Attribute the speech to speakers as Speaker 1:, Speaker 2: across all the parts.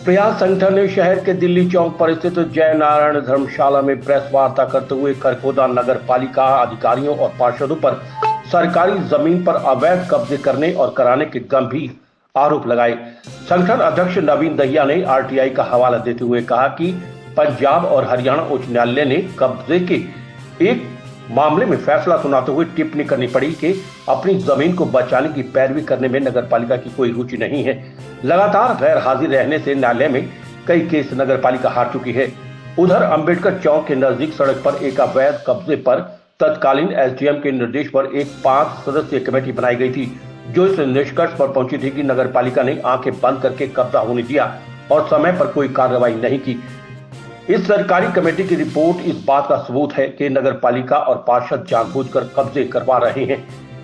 Speaker 1: प्रयास संगठन ने शहर के दिल्ली चौक पर स्थित जय नारायण धर्मशाला में प्रेस वार्ता करते हुए खरखोदा नगर पालिका अधिकारियों और पार्षदों पर सरकारी जमीन पर अवैध कब्जे करने और कराने के गंभीर आरोप लगाए। संगठन अध्यक्ष नवीन दहिया ने आरटीआई का हवाला देते हुए कहा कि पंजाब और हरियाणा उच्च न्यायालय ने कब्जे के एक मामले में फैसला सुनाते हुए टिप्पणी करनी पड़ी कि अपनी जमीन को बचाने की पैरवी करने में नगरपालिका की कोई रुचि नहीं है। लगातार गैर हाजिर रहने से न्यायालय में कई केस नगरपालिका हार चुकी है। उधर अंबेडकर चौक के नजदीक सड़क पर एक अवैध कब्जे पर तत्कालीन एसडीएम के निर्देश पर एक 5 सदस्यीय कमेटी बनाई गई थी, जो इस निष्कर्ष पर पहुंची थी कि नगरपालिका ने आंखें बंद करके कब्जा होने दिया और समय पर कोई कार्रवाई नहीं की। इस सरकारी कमेटी की रिपोर्ट इस बात का सबूत है कि नगरपालिका और पार्षद जानबूझकर कब्जे करवा रहे हैं।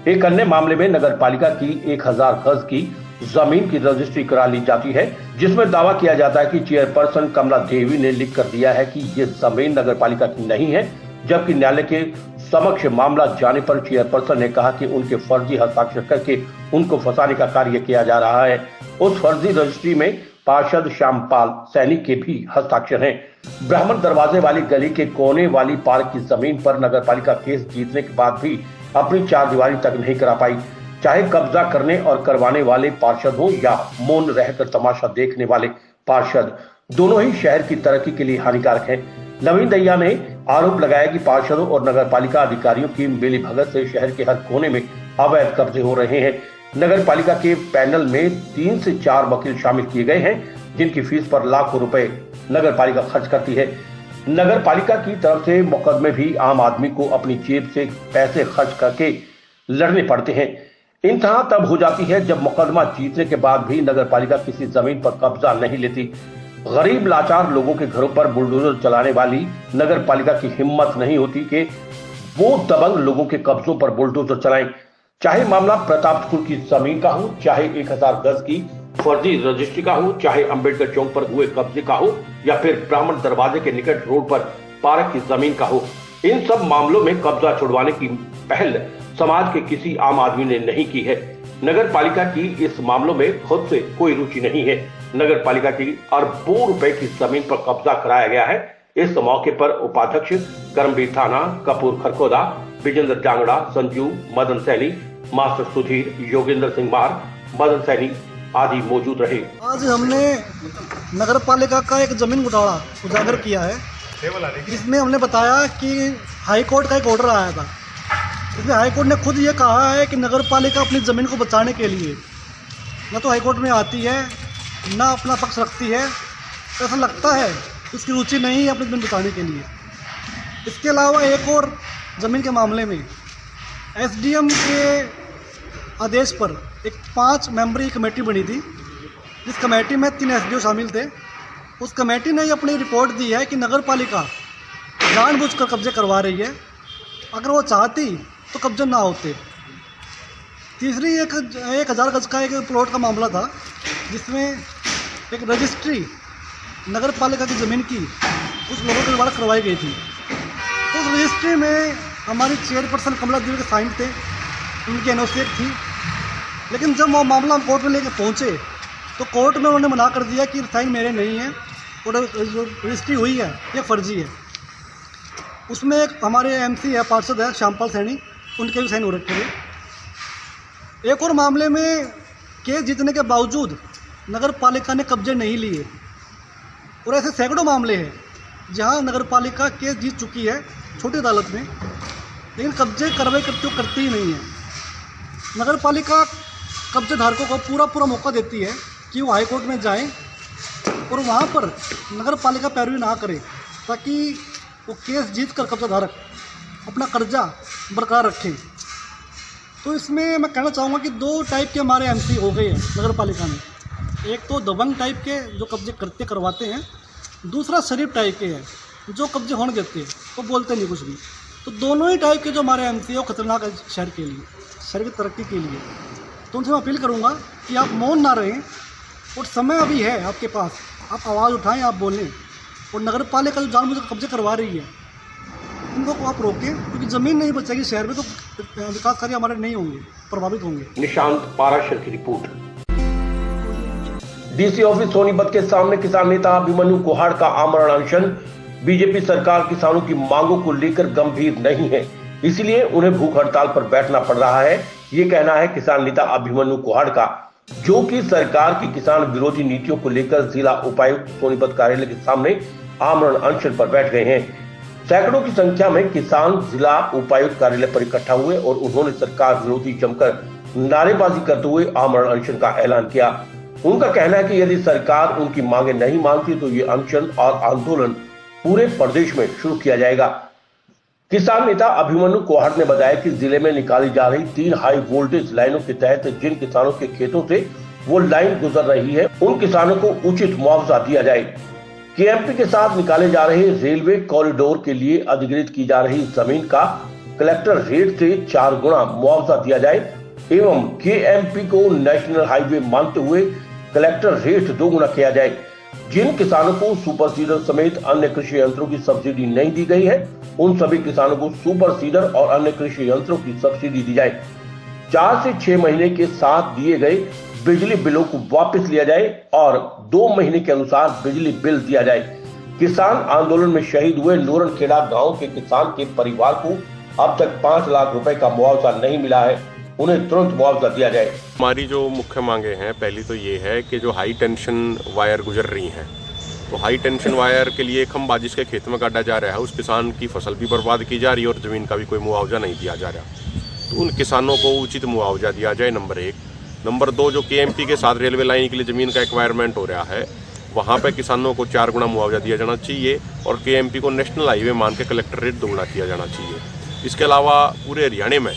Speaker 1: एक अन्य मामले में नगरपालिका की 1000 गज की जमीन की रजिस्ट्री करा ली जाती है, जिसमें दावा किया जाता है कि चेयरपर्सन कमला देवी ने लिख कर दिया है कि ये जमीन नगरपालिका की नहीं है, जबकि न्यायालय के समक्ष मामला जाने पर चेयरपर्सन ने कहा कि उनके फर्जी हस्ताक्षर करके उनको फंसाने का कार्य किया जा रहा है। उस फर्जी रजिस्ट्री में पार्षद श्यामपाल सैनी के भी हस्ताक्षर हैं। ब्राह्मण दरवाजे वाली गली के कोने वाली पार्क की जमीन पर नगरपालिका केस जीतने के बाद भी अपनी चारदीवारी तक नहीं करा पाई। चाहे कब्जा करने और करवाने वाले पार्षद हो या मौन रहकर तमाशा देखने वाले पार्षद, दोनों ही शहर की तरक्की के लिए हानिकारक हैं। नवीन दहिया ने आरोप लगाया कि पार्षदों और नगरपालिका अधिकारियों की मिलीभगत से शहर के हर कोने में अवैध कब्जे हो रहे हैं। नगरपालिका के पैनल में 3 से 4 वकील शामिल किए गए हैं, जिनकी फीस पर लाखों रुपए नगरपालिका खर्च करती है। नगरपालिका की तरफ से मुकदमे भी आम आदमी को अपनी जेब से पैसे खर्च करके लड़ने पड़ते हैं। इंतहा तब हो जाती है जब मुकदमा जीतने के बाद भी नगरपालिका किसी जमीन पर कब्जा नहीं लेती। गरीब लाचार लोगों के घरों पर बुलडोजर चलाने वाली नगरपालिका की हिम्मत नहीं होती कि वो दबंग लोगों के कब्जों पर बुलडोजर चलाएं। चाहे मामला प्रताप स्कूल की जमीन का हो, चाहे 1000 गज की फर्जी रजिस्ट्री का हो, चाहे अंबेडकर चौक पर हुए कब्जे का हो, या फिर ब्राह्मण दरवाजे के निकट रोड पर पार्क की जमीन का हो, इन सब मामलों में कब्जा छुड़वाने की पहल समाज के किसी आम आदमी ने नहीं की है। नगरपालिका की इस मामलों में खुद से कोई रुचि नहीं है। नगरपालिका की अरबों रुपए की जमीन पर कब्जा कराया गया है। इस मौके पर उपाध्यक्ष करमबीर थाना, कपूर खरखोदा, विजेंद्र जांगड़ा, संजू, मदन सैनी, मास्टर सुधीर, योगेंद्र सिंह मार, मदन सैनी आदि मौजूद रहे।
Speaker 2: आज हमने नगरपालिका का एक जमीन घोटाला उजागर किया है। इसमें हमने बताया कि हाईकोर्ट का एक ऑर्डर आया था। इसमें हाईकोर्ट ने खुद ये कहा है कि नगरपालिका अपनी ज़मीन को बचाने के लिए न तो हाईकोर्ट में आती है, ना अपना पक्ष रखती है। ऐसा लगता है उसकी रुचि नहीं है अपनी ज़मीन बचाने के लिए। इसके अलावा एक और ज़मीन के मामले में एसडीएम के आदेश पर एक 5 मेंबरी कमेटी बनी थी, जिस कमेटी में 3 एसडीओ शामिल थे। उस कमेटी ने अपनी रिपोर्ट दी है कि नगरपालिका जानबूझकर कब्जे करवा रही है। अगर वो चाहती तो कब्जे ना होते। तीसरी 1000 गज का एक प्लॉट का मामला था, जिसमें एक रजिस्ट्री नगरपालिका की ज़मीन की कुछ लोगों के द्वारा करवाई गई थी। उस रजिस्ट्री में हमारी चेयरपर्सन कमला देवी के साइन थे, उनकी एनओसी थी। लेकिन जब वो मामला हम कोर्ट में लेके पहुँचे तो कोर्ट में उन्होंने मना कर दिया कि साइन मेरे नहीं है और जो रजिस्ट्री हुई है ये फर्जी है। उसमें एक हमारे एमसी है, पार्षद है श्यामपाल सैनी, उनके भी साइन हो रखे थे। एक और मामले में केस जीतने के बावजूद नगरपालिका ने कब्जे नहीं लिए। और ऐसे सैकड़ों मामले हैं जहां नगरपालिका केस जीत चुकी है छोटी अदालत में, लेकिन कब्जे कार्रवाई करती ही नहीं है। नगरपालिका कब्जे धारकों को पूरा मौका देती है कि वो हाईकोर्ट में जाएं और वहाँ पर नगरपालिका पैरवी ना करे, ताकि वो केस जीत कर कब्जा धारक अपना कर्जा बरकरार रखें। तो इसमें मैं कहना चाहूँगा कि 2 टाइप के हमारे एमसी हो गए हैं नगरपालिका में। एक तो दबंग टाइप के जो कब्जे करवाते हैं, दूसरा शरीफ टाइप के हैं जो कब्जे होने देते हैं, वो बोलते नहीं कुछ भी। तो दोनों ही टाइप के जो हमारे एमसी है वो खतरनाक है शहर के लिए, शहर की तरक्की के लिए। तो उनसे मैं अपील करूँगा कि आप मौन ना रहें और समय अभी है आपके पास, आप आवाज़ उठाएं, आप बोलें। और नगरपालिका जो जानबूझकर कब्जे करवा रही है इनको आप रोकें, क्योंकि ज़मीन नहीं बचेगी शहर में तो विकास कार्य हमारे नहीं होंगे, प्रभावित होंगे।
Speaker 1: निशांत पाराशर की रिपोर्ट। डीसी ऑफिस सोनीपत के सामने किसान नेता अभिमन्यु कुहाड़ का आमरण अनशन। बीजेपी सरकार किसानों की मांगों को लेकर गंभीर नहीं है, इसलिए उन्हें भूख हड़ताल पर बैठना पड़ रहा है। ये कहना है किसान नेता अभिमन्यु कुहाड़ का, जो कि सरकार की किसान विरोधी नीतियों को लेकर जिला उपायुक्त सोनीपत कार्यालय के सामने आमरण अनशन पर बैठ गए हैं। सैकड़ों की संख्या में किसान जिला उपायुक्त कार्यालय पर इकट्ठा हुए और उन्होंने सरकार विरोधी जमकर नारेबाजी करते हुए आमरण अनशन का ऐलान किया। उनका कहना है कि यदि सरकार उनकी मांगे नहीं मानती तो ये अनशन और आंदोलन पूरे प्रदेश में शुरू किया जाएगा। किसान नेता अभिमन्यु कुहाड़ ने बताया कि जिले में निकाली जा रही 3 हाई वोल्टेज लाइनों के तहत जिन किसानों के खेतों से वो लाइन गुजर रही है, उन किसानों को उचित मुआवजा दिया जाए। केएमपी के साथ निकाले जा रहे रेलवे कॉरिडोर के लिए अधिग्रहित की जा रही जमीन का कलेक्टर रेट से 4 गुना मुआवजा दिया जाए एवं केएमपी को नेशनल हाईवे मानते हुए कलेक्टर रेट 2 गुना किया जाए। जिन किसानों को सुपर सीडर समेत अन्य कृषि यंत्रों की सब्सिडी नहीं दी गई है, उन सभी किसानों को सुपर सीडर और अन्य कृषि यंत्रों की सब्सिडी दी जाए। 4 से 6 महीने के साथ दिए गए बिजली बिलों को वापस लिया जाए और 2 महीने के अनुसार बिजली बिल दिया जाए। किसान आंदोलन में शहीद हुए नूरनखेड़ा गांव के किसान के परिवार को अब तक 5 लाख रुपए का मुआवजा नहीं मिला है, उन्हें तुरंत मुआवजा दिया जाए।
Speaker 3: हमारी जो मुख्य मांगे हैं, पहली तो ये है कि जो हाई टेंशन वायर गुजर रही हैं, तो हाई टेंशन वायर के लिए खंभा जिसके खेत में काटा जा रहा है, उस किसान की फसल भी बर्बाद की जा रही है और ज़मीन का भी कोई मुआवजा नहीं दिया जा रहा। तो उन किसानों को उचित मुआवजा दिया जाए, नंबर 1। नंबर 2, जो केएमपी के साथ रेलवे लाइन के लिए ज़मीन का एक्वायरमेंट हो रहा है, वहाँ पे किसानों को 4 गुना मुआवजा दिया जाना चाहिए और केएमपी को नेशनल हाईवे मान के कलेक्टर रेट 2 गुना किया जाना चाहिए। इसके अलावा पूरे हरियाणा में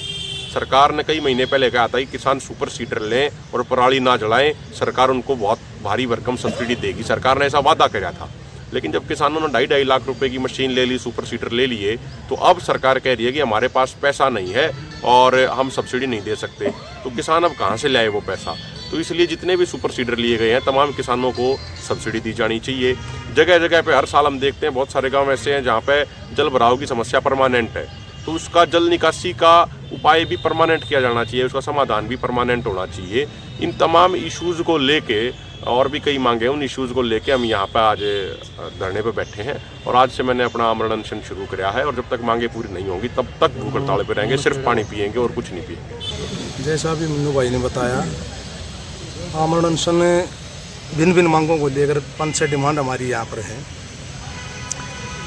Speaker 3: सरकार ने कई महीने पहले कहा था कि किसान सुपर सीडर लें और पराली ना जलाएं, सरकार उनको बहुत भारी भरकम सब्सिडी देगी। सरकार ने ऐसा वादा किया था, लेकिन जब किसानों ने 2.5 लाख रुपए की मशीन ले ली, सुपर सीडर ले लिए, तो अब सरकार कह रही है कि हमारे पास पैसा नहीं है और हम सब्सिडी नहीं दे सकते। तो किसान अब कहाँ से लाए वो पैसा? तो इसलिए जितने भी सुपर सीडर लिए गए हैं, तमाम किसानों को सब्सिडी दी जानी चाहिए। जगह जगह पे हर साल हम देखते हैं बहुत सारे गाँव ऐसे हैं जहाँ पे जल भराव की समस्या परमानेंट है, तो उसका जल निकासी का उपाय भी परमानेंट किया जाना चाहिए, उसका समाधान भी परमानेंट होना चाहिए। इन तमाम इश्यूज़ को लेके और भी कई मांगे, उन इश्यूज़ को लेके हम यहाँ पर आज धरने पर बैठे हैं और आज से मैंने अपना आमरण अनशन शुरू किया है और जब तक मांगे पूरी नहीं होंगी तब तक भूख हड़ताल पर रहेंगे, सिर्फ पानी पिएंगे और कुछ नहीं पिएंगे।
Speaker 4: जैसा अभी मन्नू भाई ने बताया, आमरण अनशन भिन्न भिन्न मांगों को लेकर 5-6 डिमांड हमारी यहाँ पर है।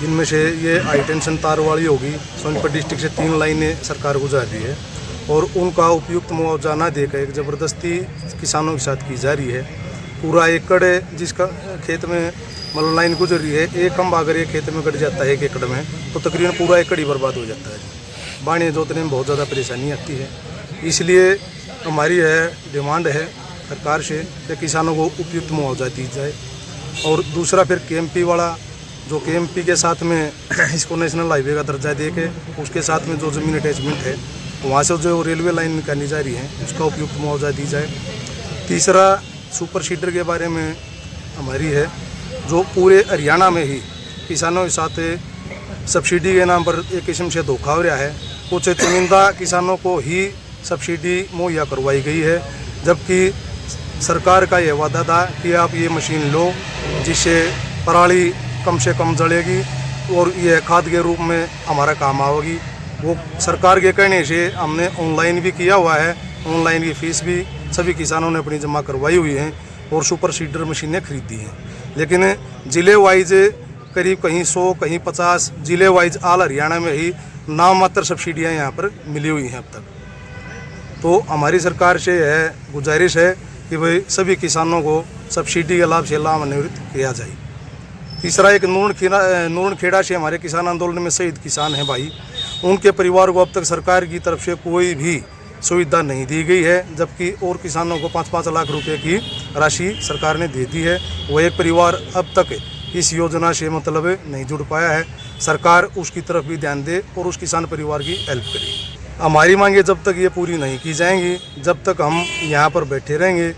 Speaker 4: जिनमें से ये हाई टेंशन तार वाली होगी, सोनीपत डिस्ट्रिक्ट से 3 लाइनें सरकार गुजार रही है और उनका उपयुक्त मुआवजा न देकर एक ज़बरदस्ती किसानों के साथ की जा रही है। पूरा एकड़ जिसका खेत में मतलब लाइन गुजर रही है, एक खंभा अगर एक खेत में कट जाता है 1 एकड़ में, तो तकरीबन पूरा एकड़ ही बर्बाद हो जाता है। बाढ़ जोतने में बहुत ज़्यादा परेशानी आती है। इसलिए हमारी डिमांड है सरकार से कि किसानों को उपयुक्त मुआवजा दी जाए। और दूसरा फिर केएमपी वाला, जो केएमपी के साथ में इसको नेशनल हाईवे का दर्जा दे के उसके साथ में जो ज़मीन अटैचमेंट है, वहाँ से जो रेलवे लाइन निकाली जा रही है, उसका उपयुक्त मुआवजा दी जाए। तीसरा, सुपर सीडर के बारे में हमारी है, जो पूरे हरियाणा में ही किसानों के साथ सब्सिडी के नाम पर एक किस्म से धोखा हो रहा है। कुछ चुनिंदा किसानों को ही सब्सिडी मुहैया करवाई गई है, जबकि सरकार का यह वादा था कि आप ये मशीन लो जिससे पराली कम से कम जलेगी और यह खाद के रूप में हमारा काम आएगी। वो सरकार के कहने से हमने ऑनलाइन भी किया हुआ है, ऑनलाइन की फ़ीस भी सभी किसानों ने अपनी जमा करवाई हुई है और सुपर सीडर मशीनें खरीदी हैं। लेकिन ज़िले वाइज करीब कहीं 100 कहीं 50 ज़िले वाइज ऑल हरियाणा में ही नाम मात्र सब्सिडियाँ यहाँ पर मिली हुई हैं अब तक। तो हमारी सरकार से यह गुजारिश है कि भाई सभी किसानों को सब्सिडी के लाभ से लाभान्वित किया जाए। तीसरा, एक नूरनखेड़ा से हमारे किसान आंदोलन में शहीद किसान हैं भाई, उनके परिवार को अब तक सरकार की तरफ से कोई भी सुविधा नहीं दी गई है, जबकि और किसानों को 5-5 लाख रुपए की राशि सरकार ने दे दी है। वह एक परिवार अब तक इस योजना से मतलब नहीं जुड़ पाया है। सरकार उसकी तरफ भी ध्यान दे और उस किसान परिवार की हेल्प करे। हमारी मांगे जब तक ये पूरी नहीं की जाएंगी, जब तक हम यहाँ पर बैठे रहेंगे।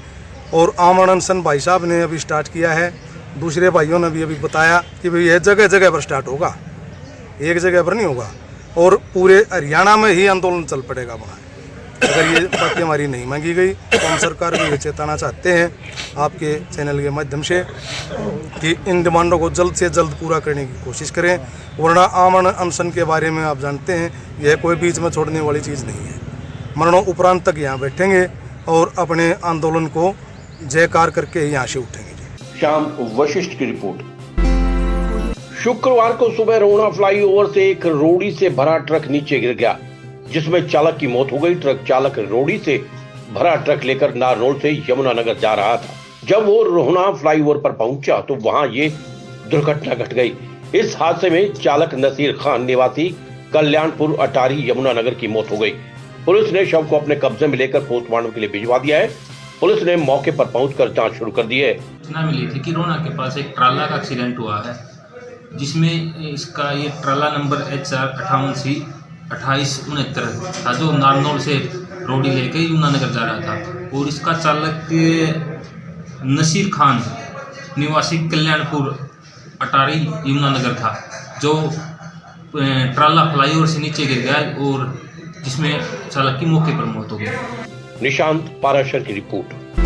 Speaker 4: और आमरण अनशन भाई साहब ने अभी स्टार्ट किया है, दूसरे भाइयों ने भी अभी बताया कि भाई यह जगह जगह पर स्टार्ट होगा, एक जगह पर नहीं होगा और पूरे हरियाणा में ही आंदोलन चल पड़ेगा वहाँ। अगर ये बाकी हमारी नहीं मांगी गई तो हम सरकार को ये चेताना चाहते हैं आपके चैनल के माध्यम से कि इन डिमांडों को जल्द से जल्द पूरा करने की कोशिश करें, वरना आमरण अनशन के बारे में आप जानते हैं यह कोई बीच में छोड़ने वाली चीज़ नहीं है। मरणों उपरांत तक यहाँ बैठेंगे और अपने आंदोलन को जयकार करके यहाँ से उठेंगे।
Speaker 1: श्याम वशिष्ठ की रिपोर्ट। शुक्रवार को सुबह रोहना फ्लाईओवर से एक रोड़ी से भरा ट्रक नीचे गिर गया, जिसमें चालक की मौत हो गई। ट्रक चालक रोड़ी से भरा ट्रक लेकर नारनौल से यमुनानगर जा रहा था। जब वो रोहना फ्लाईओवर पर पहुंचा तो वहां ये दुर्घटना घट गई। इस हादसे में चालक नसीर खान निवासी कल्याणपुर अटारी यमुनानगर की मौत हो गई। पुलिस ने शव को अपने कब्जे में लेकर पोस्टमार्टम के लिए भिजवा दिया है। पुलिस ने मौके पर पहुंचकर जांच शुरू कर दी है।
Speaker 5: सूचना मिली थी कि रोहना के पास एक ट्राला का एक्सीडेंट हुआ है, जिसमें इसका ये ट्राला नंबर HR 58C 2869 था, जो नारनौल से रोडी लेके यमुनानगर जा रहा था। और इसका चालक नसीर खान निवासी कल्याणपुर अटारी यमुनानगर था, जो ट्राला फ्लाईओवर से नीचे गिर गया और जिसमें चालक की मौके पर मौत हो गई।
Speaker 1: निशांत पाराशर की रिपोर्ट।